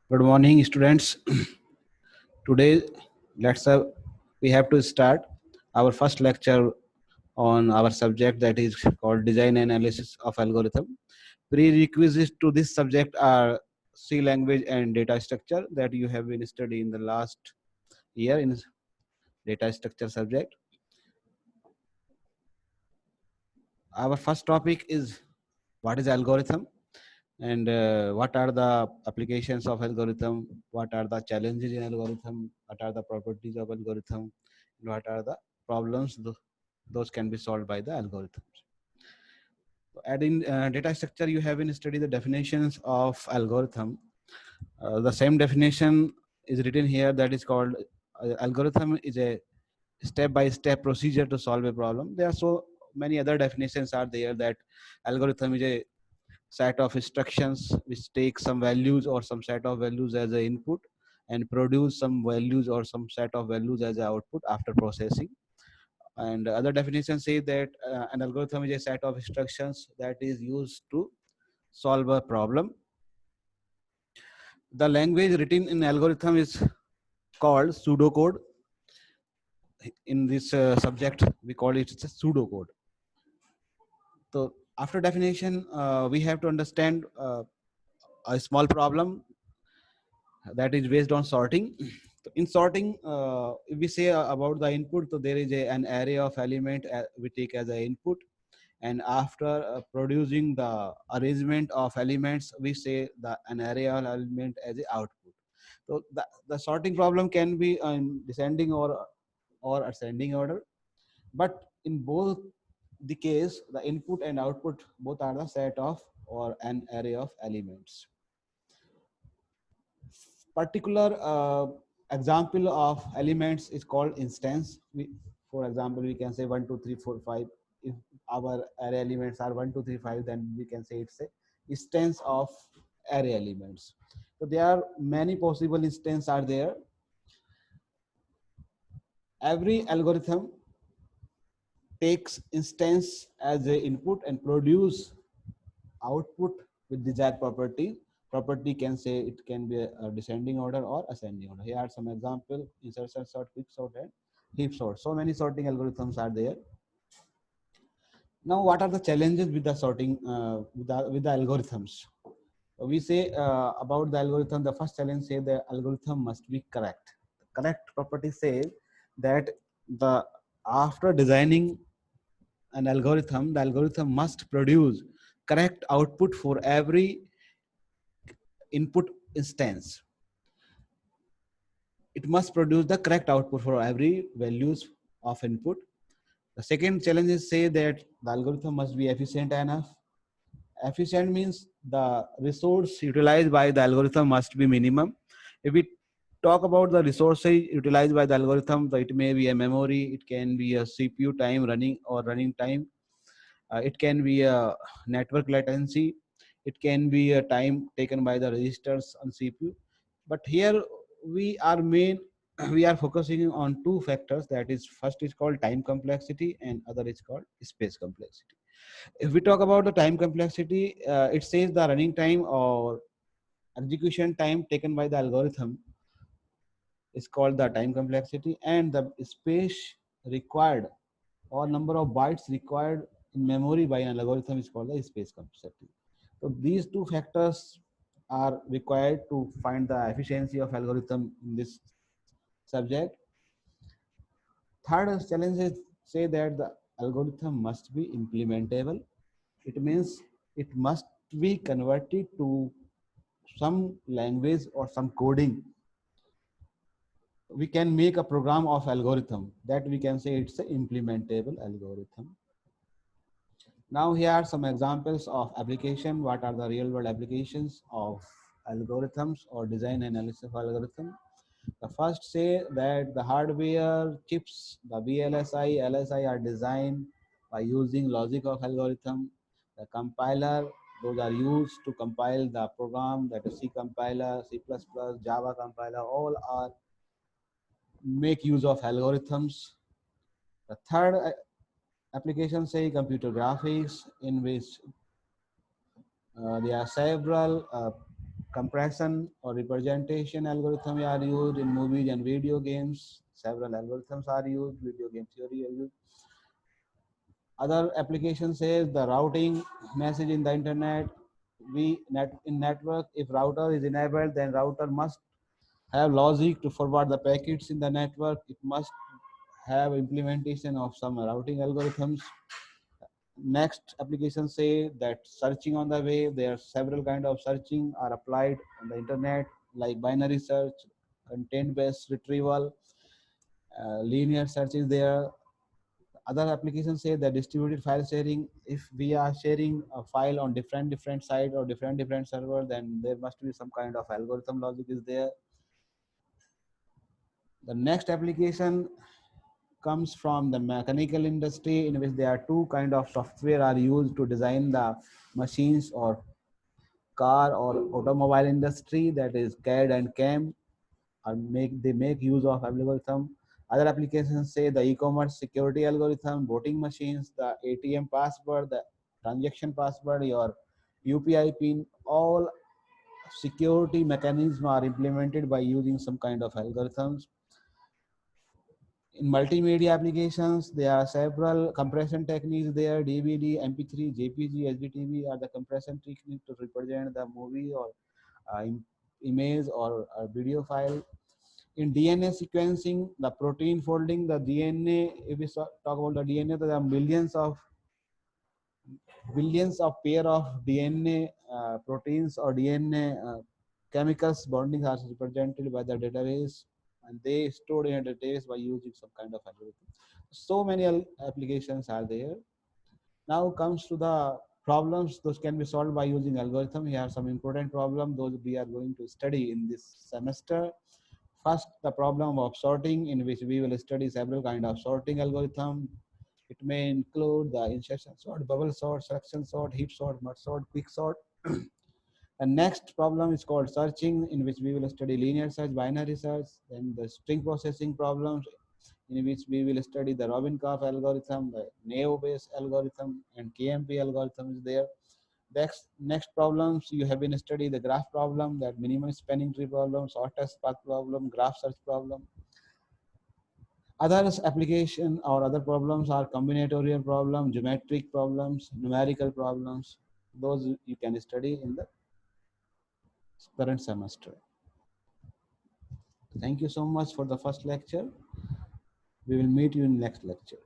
Good morning, students. Today, let's have, we have to start our first lecture on our subject that is called design analysis of algorithm. Prerequisites to this subject are C language and data structure that you have been studying in the last year in data structure subject. Our first topic is what is algorithm and what are the applications of algorithm, what are the challenges in algorithm, what are the properties of algorithm, and what are the problems those can be solved by the algorithms. So adding data structure, you have been study the definitions of algorithm. The same definition is written here, that is called algorithm is a step-by-step procedure to solve a problem. There are so many other definitions are there, that algorithm is a set of instructions which take some values or some set of values as an input and produce some values or some set of values as an output after processing. And other definitions say that an algorithm is a set of instructions that is used to solve a problem. The language written in algorithm is called pseudocode. In this subject, we call it a pseudocode. So after definition, we have to understand a small problem that is based on sorting. In sorting, if we say about the input, so there is an array of element we take as an input, and after producing the arrangement of elements, we say an array of element as a output. So the sorting problem can be in descending or ascending order, but in both the case, the input and output both are the set of or an array of elements. Particular example of elements is called instance. For example, we can say 1 2 3 4 5. If our array elements are 1 2 3 5, then we can say it's a instance of array elements. So there are many possible instances are there. Every algorithm takes instance as a input and produce output with desired property. Property can say it can be a descending order or ascending order. Here are some example: insertion sort, quick sort, and heap sort. So many sorting algorithms are there. Now, what are the challenges with the sorting with the algorithms? We say about the algorithm. The first challenge say the algorithm must be correct. The correct property says that the after designing an algorithm, the algorithm must produce correct output for every input instance. It must produce the correct output for every values of input. The second challenge is say that the algorithm must be efficient enough. Efficient means the resource utilized by the algorithm must be minimum. If we talk about the resources utilized by the algorithm, it may be a memory, it can be a CPU time running or running time, it can be a network latency, it can be a time taken by the registers on CPU. But here we are main we are focusing on two factors, that is first is called time complexity and other is called space complexity. If we talk about the time complexity, it says the running time or execution time taken by the algorithm is called the time complexity, and the space required or number of bytes required in memory by an algorithm is called the space complexity. So these two factors are required to find the efficiency of algorithm in this subject. Third challenge is say that the algorithm must be implementable. It means it must be converted to some language or some coding. We can make a program of algorithm that we can say it's an implementable algorithm. Now here are some examples of application. What are the real world applications of algorithms or design analysis of algorithm? The first say that the hardware chips, the VLSI, LSI are designed by using logic of algorithm. The compiler, those are used to compile the program, that is C compiler, C++, Java compiler, all are make use of algorithms. The third application say computer graphics, in which there are several Compression or representation algorithm are used in movies and video games. Several algorithms are used. Video game theory are used. Other applications says the routing message in the internet. We net in network. If router is enabled, then router must have logic to forward the packets in the network. It must have implementation of some routing algorithms. Next application say that searching on the web, there are several kind of searching are applied on the internet, like binary search, content based retrieval, linear search is there. Other applications say that distributed file sharing, if we are sharing a file on different site or different server, then there must be some kind of algorithm logic is there. The next application comes from the mechanical industry, in which there are two kind of software are used to design the machines or car or automobile industry, that is CAD and CAM, or make use of algorithm. Other applications say the e-commerce security algorithm, voting machines, the ATM password, the transaction password, your UPI pin, all security mechanisms are implemented by using some kind of algorithms. In multimedia applications, there are several compression techniques there. DVD, MP3, JPG, HDTV are the compression technique to represent the movie or image or a video file. In DNA sequencing, the protein folding, the DNA, if we talk about the DNA, there are billions of pair of DNA proteins or DNA chemicals bonding are represented by the database, and they stored in a database by using some kind of algorithm. So many applications are there. Now comes to the problems. Those can be solved by using algorithm. Here are some important problems those we are going to study in this semester. First, the problem of sorting, in which we will study several kind of sorting algorithm. It may include the insertion sort, bubble sort, selection sort, heap sort, merge sort, quick sort. The next problem is called searching, in which we will study linear search, binary search. Then the string processing problems, in which we will study the Robin-Kauf algorithm, the Naive-Bayes algorithm, and KMP algorithm is there. Next problems you have been study the graph problem, that minimum spanning tree problem, shortest path problem, graph search problem. Other application or other problems are combinatorial problems, geometric problems, numerical problems. Those you can study in the current semester. Thank you so much for the first lecture. We will meet you in next lecture.